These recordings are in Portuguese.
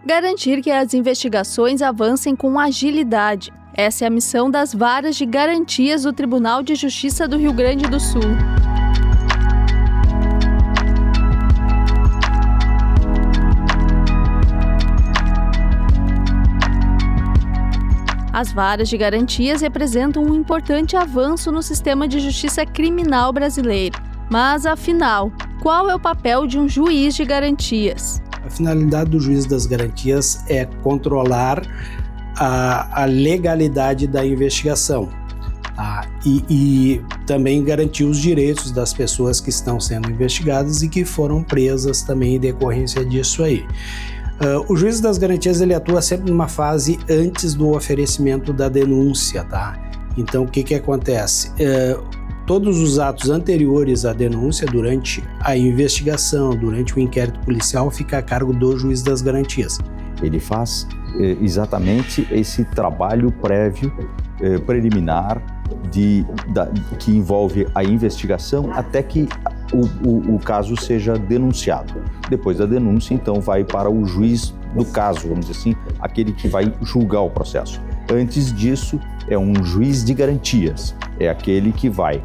Garantir que as investigações avancem com agilidade. Essa é a missão das varas de garantias do Tribunal de Justiça do Rio Grande do Sul. As varas de garantias representam um importante avanço no sistema de justiça criminal brasileiro. Mas, afinal, qual é o papel de um juiz de garantias? A finalidade do juiz das garantias é controlar a legalidade da investigação, tá? E também garantir os direitos das pessoas que estão sendo investigadas e que foram presas também em decorrência disso aí. O juiz das garantias ele atua sempre numa fase antes do oferecimento da denúncia, tá? Então, o que acontece? Todos os atos anteriores à denúncia, durante a investigação, durante o inquérito policial, fica a cargo do juiz das garantias. Ele faz exatamente esse trabalho prévio, preliminar, que envolve a investigação até que o caso seja denunciado. Depois da denúncia, então, vai para o juiz do caso, vamos dizer assim, aquele que vai julgar o processo. Antes disso, é um juiz de garantias, é aquele que vai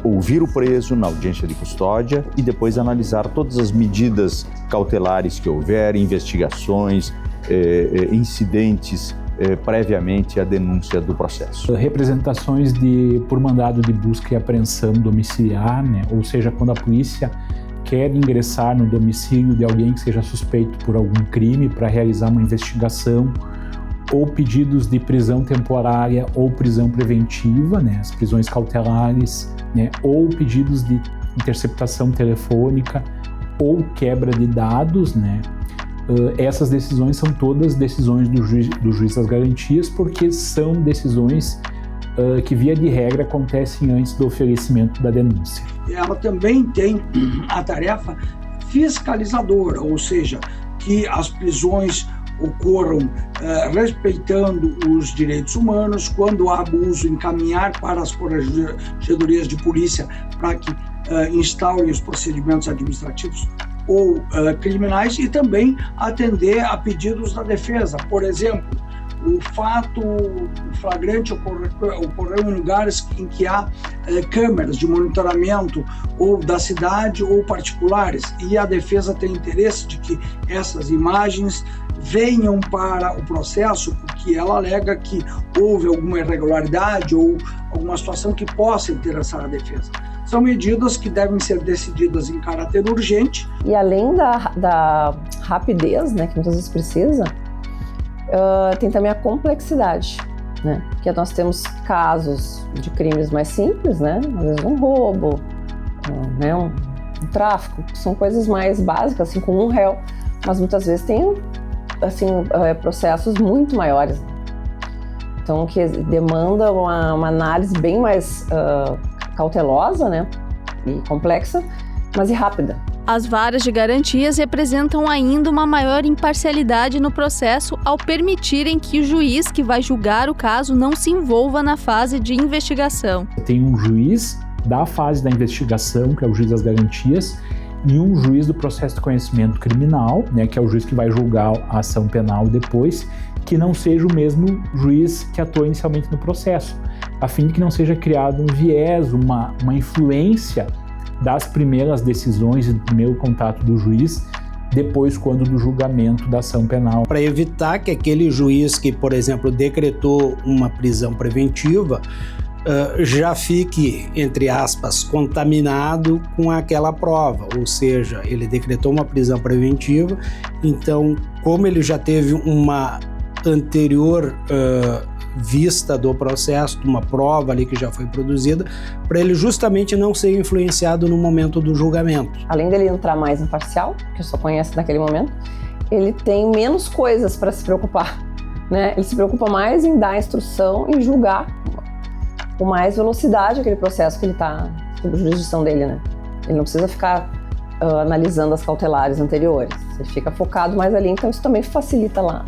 ouvir o preso na audiência de custódia e depois analisar todas as medidas cautelares que houver, investigações, incidentes previamente à denúncia do processo. Representações por mandado de busca e apreensão domiciliar, né? Ou seja, quando a polícia quer ingressar no domicílio de alguém que seja suspeito por algum crime para realizar uma investigação, ou pedidos de prisão temporária ou prisão preventiva, né, as prisões cautelares, né, ou pedidos de interceptação telefônica ou quebra de dados, né. Essas decisões são todas decisões do juiz das garantias, porque são decisões que, via de regra, acontecem antes do oferecimento da denúncia. Ela também tem a tarefa fiscalizadora, ou seja, que as prisões ocorram respeitando os direitos humanos, quando há abuso, encaminhar para as corregedorias de polícia para que instaurem os procedimentos administrativos ou criminais, e também atender a pedidos da defesa. Por exemplo, o fato flagrante ocorreu em lugares em que há câmeras de monitoramento ou da cidade ou particulares, e a defesa tem interesse de que essas imagens venham para o processo, porque ela alega que houve alguma irregularidade ou alguma situação que possa interessar a defesa. São medidas que devem ser decididas em caráter urgente. E além da rapidez, né, que muitas vezes precisa, tem também a complexidade, né? Porque nós temos casos de crimes mais simples, né? Às vezes um roubo, né? um tráfico, são coisas mais básicas, assim, com um réu, mas muitas vezes tem assim, processos muito maiores, então que demanda uma análise bem mais cautelosa, né? E complexa, mas e rápida. As varas de garantias representam ainda uma maior imparcialidade no processo ao permitirem que o juiz que vai julgar o caso não se envolva na fase de investigação. Tem um juiz da fase da investigação, que é o juiz das garantias, e um juiz do processo de conhecimento criminal, né, que é o juiz que vai julgar a ação penal depois, que não seja o mesmo juiz que atuou inicialmente no processo, a fim de que não seja criado um viés, uma influência das primeiras decisões e do primeiro contato do juiz, depois quando do julgamento da ação penal. Para evitar que aquele juiz que, por exemplo, decretou uma prisão preventiva, já fique, entre aspas, contaminado com aquela prova, ou seja, ele decretou uma prisão preventiva, então, como ele já teve uma anterior vista do processo, de uma prova ali que já foi produzida, para ele justamente não ser influenciado no momento do julgamento. Além dele entrar mais imparcial, que só conhece naquele momento, ele tem menos coisas para se preocupar, né? Ele se preocupa mais em dar a instrução e julgar com mais velocidade aquele processo que ele está sob jurisdição dele, né? Ele não precisa ficar analisando as cautelares anteriores, ele fica focado mais ali, então isso também facilita lá.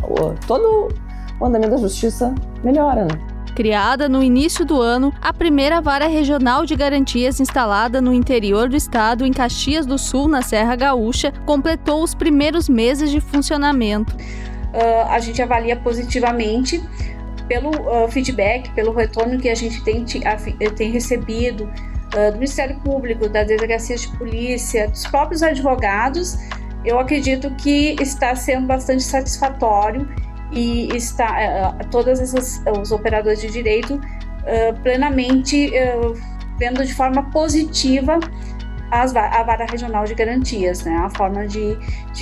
Todo o andamento da justiça melhora, né? Criada no início do ano, a primeira vara regional de garantias instalada no interior do estado, em Caxias do Sul, na Serra Gaúcha, completou os primeiros meses de funcionamento. A gente avalia positivamente pelo feedback, pelo retorno que a gente tem recebido do Ministério Público, das delegacias de polícia, dos próprios advogados. Eu acredito que está sendo bastante satisfatório e todos os operadores de direito plenamente vendo de forma positiva a vara regional de garantias, né? A forma de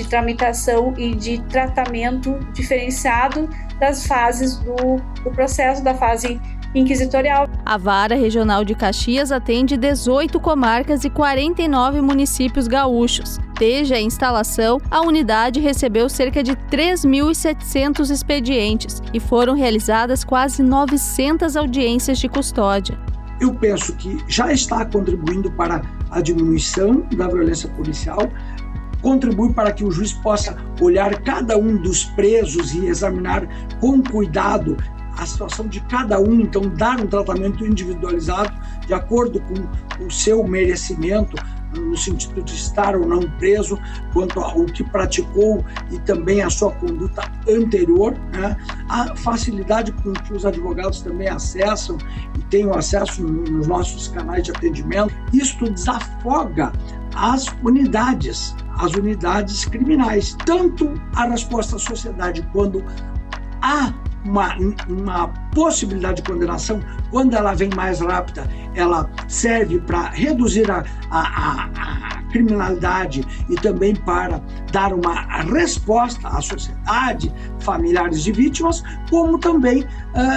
tramitação e de tratamento diferenciado das fases do processo, da fase inquisitorial. A Vara Regional de Caxias atende 18 comarcas e 49 municípios gaúchos. Desde a instalação, a unidade recebeu cerca de 3.700 expedientes e foram realizadas quase 900 audiências de custódia. Eu penso que já está contribuindo para a diminuição da violência policial, contribui para que o juiz possa olhar cada um dos presos e examinar com cuidado a situação de cada um, então dar um tratamento individualizado de acordo com o seu merecimento, no sentido de estar ou não preso, quanto ao que praticou e também a sua conduta anterior, né? A facilidade com que os advogados também acessam e têm o acesso nos nossos canais de atendimento, isto desafoga as unidades criminais, tanto a resposta à sociedade quando há uma possibilidade de condenação, quando ela vem mais rápida, ela serve para reduzir a criminalidade e também para dar uma resposta à sociedade, familiares de vítimas, como também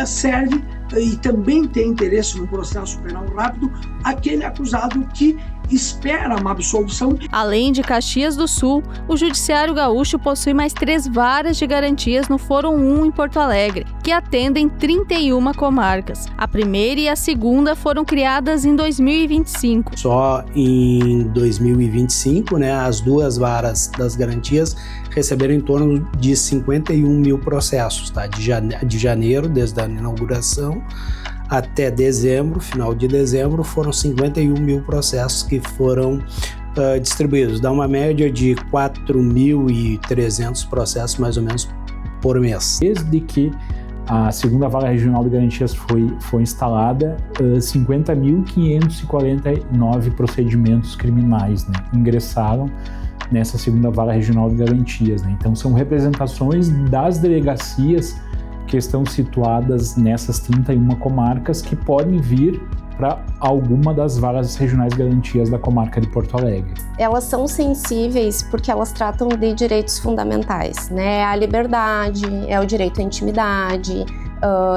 serve e também tem interesse no processo penal rápido aquele acusado que espera uma absolvição. Além de Caxias do Sul, o Judiciário Gaúcho possui mais 3 varas de garantias no Fórum 1 em Porto Alegre, que atendem 31 comarcas. A primeira e a segunda foram criadas em 2025. Só em 2025, né, as 2 varas das garantias receberam em torno de 51 mil processos, tá? De janeiro, desde a inauguração, até dezembro, final de dezembro, foram 51 mil processos que foram distribuídos. Dá uma média de 4.300 processos, mais ou menos, por mês. Desde que a segunda Vara Regional de Garantias foi instalada, 50.549 procedimentos criminais, né, ingressaram nessa segunda Vara Regional de Garantias, né? Então são representações das delegacias que estão situadas nessas 31 comarcas que podem vir para alguma das varas regionais de garantias da comarca de Porto Alegre. Elas são sensíveis porque elas tratam de direitos fundamentais, né? A liberdade, é o direito à intimidade,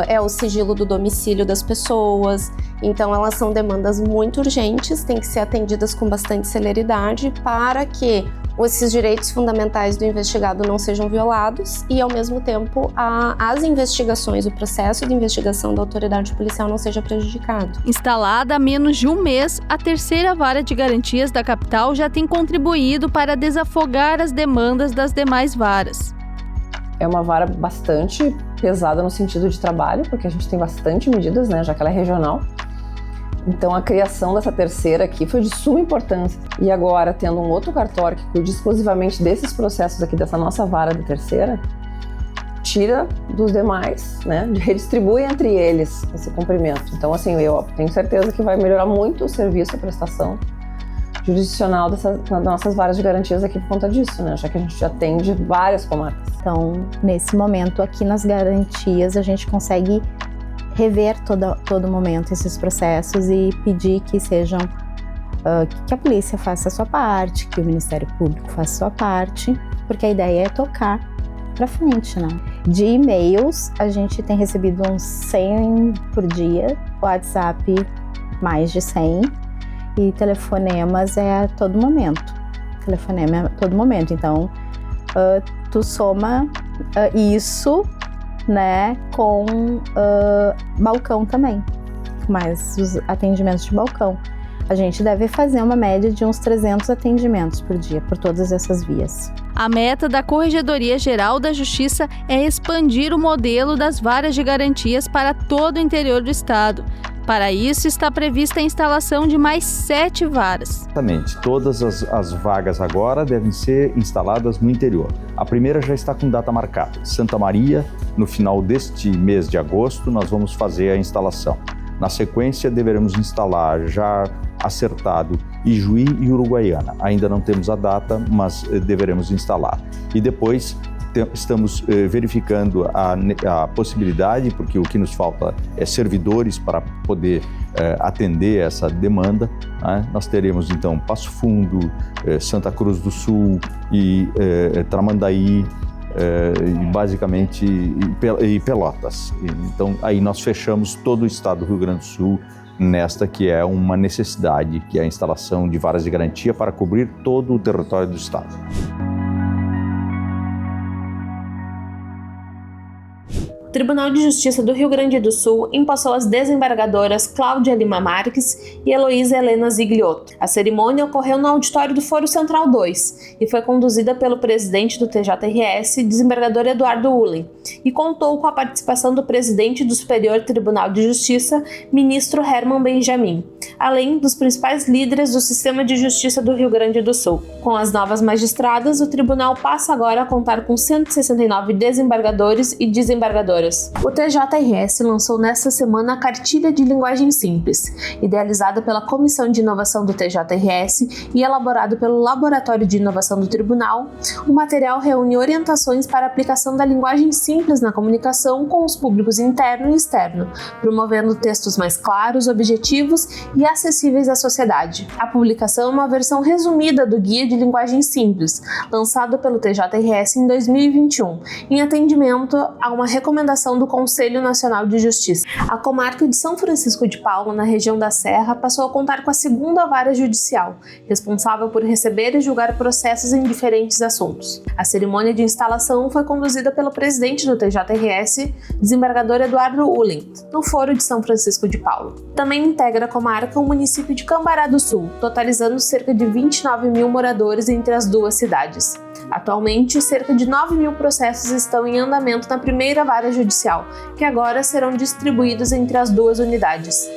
é o sigilo do domicílio das pessoas. Então elas são demandas muito urgentes, têm que ser atendidas com bastante celeridade para que esses direitos fundamentais do investigado não sejam violados e, ao mesmo tempo, as investigações, o processo de investigação da autoridade policial não seja prejudicado. Instalada há menos de um mês, a terceira vara de garantias da capital já tem contribuído para desafogar as demandas das demais varas. É uma vara bastante pesada no sentido de trabalho, porque a gente tem bastante medidas, né, já que ela é regional. Então a criação dessa terceira aqui foi de suma importância. E agora, tendo um outro cartório que cuida exclusivamente desses processos aqui, dessa nossa vara de terceira, tira dos demais, né, redistribui entre eles esse cumprimento. Então, assim, eu tenho certeza que vai melhorar muito o serviço, a prestação jurisdicional das nossas varas de garantias aqui por conta disso, né, já que a gente atende várias comarcas. Então, nesse momento aqui nas garantias, a gente consegue rever todo momento esses processos e pedir que sejam que a polícia faça a sua parte, que o Ministério Público faça a sua parte, porque a ideia é tocar para frente, né? De e-mails, a gente tem recebido uns 100 por dia, WhatsApp mais de 100 e telefonemas é a todo momento. Telefonema é a todo momento, então tu soma isso, né, com balcão também, mais os atendimentos de balcão. a gente deve fazer uma média de uns 300 atendimentos por dia, por todas essas vias. A meta da Corregedoria Geral da Justiça é expandir o modelo das varas de garantias para todo o interior do estado. Para isso, está prevista a instalação de mais 7 varas. Exatamente. Todas as vagas agora devem ser instaladas no interior. A primeira já está com data marcada. Santa Maria, no final deste mês de agosto, nós vamos fazer a instalação. Na sequência, deveremos instalar já acertado Ijuí e Uruguaiana. Ainda não temos a data, mas deveremos instalar. E depois estamos verificando a possibilidade, porque o que nos falta é servidores para poder atender essa demanda, né? Nós teremos então Passo Fundo, Santa Cruz do Sul e Tramandaí, basicamente e Pelotas. Então aí nós fechamos todo o estado do Rio Grande do Sul nesta que é uma necessidade, que é a instalação de varas de garantia para cobrir todo o território do estado. O Tribunal de Justiça do Rio Grande do Sul empossou as desembargadoras Cláudia Lima Marques e Heloísa Helena Zigliotto. A cerimônia ocorreu no auditório do Foro Central 2 e foi conduzida pelo presidente do TJRS, desembargador Eduardo Ullen, e contou com a participação do presidente do Superior Tribunal de Justiça, ministro Herman Benjamin, além dos principais líderes do sistema de justiça do Rio Grande do Sul. Com as novas magistradas, o tribunal passa agora a contar com 169 desembargadores e desembargadoras. O TJRS lançou nesta semana a Cartilha de Linguagem Simples, idealizada pela Comissão de Inovação do TJRS e elaborado pelo Laboratório de Inovação do Tribunal. O material reúne orientações para a aplicação da linguagem simples na comunicação com os públicos interno e externo, promovendo textos mais claros, objetivos e acessíveis à sociedade. A publicação é uma versão resumida do Guia de Linguagem Simples, lançado pelo TJRS em 2021, em atendimento a uma recomendação do Conselho Nacional de Justiça. A comarca de São Francisco de Paula, na região da Serra, passou a contar com a segunda vara judicial, responsável por receber e julgar processos em diferentes assuntos. A cerimônia de instalação foi conduzida pelo presidente do TJRS, desembargador Eduardo Ullen, no Foro de São Francisco de Paula. Também integra a comarca o município de Cambará do Sul, totalizando cerca de 29 mil moradores entre as duas cidades. Atualmente, cerca de 9 mil processos estão em andamento na primeira vara judicial, que agora serão distribuídos entre as duas unidades.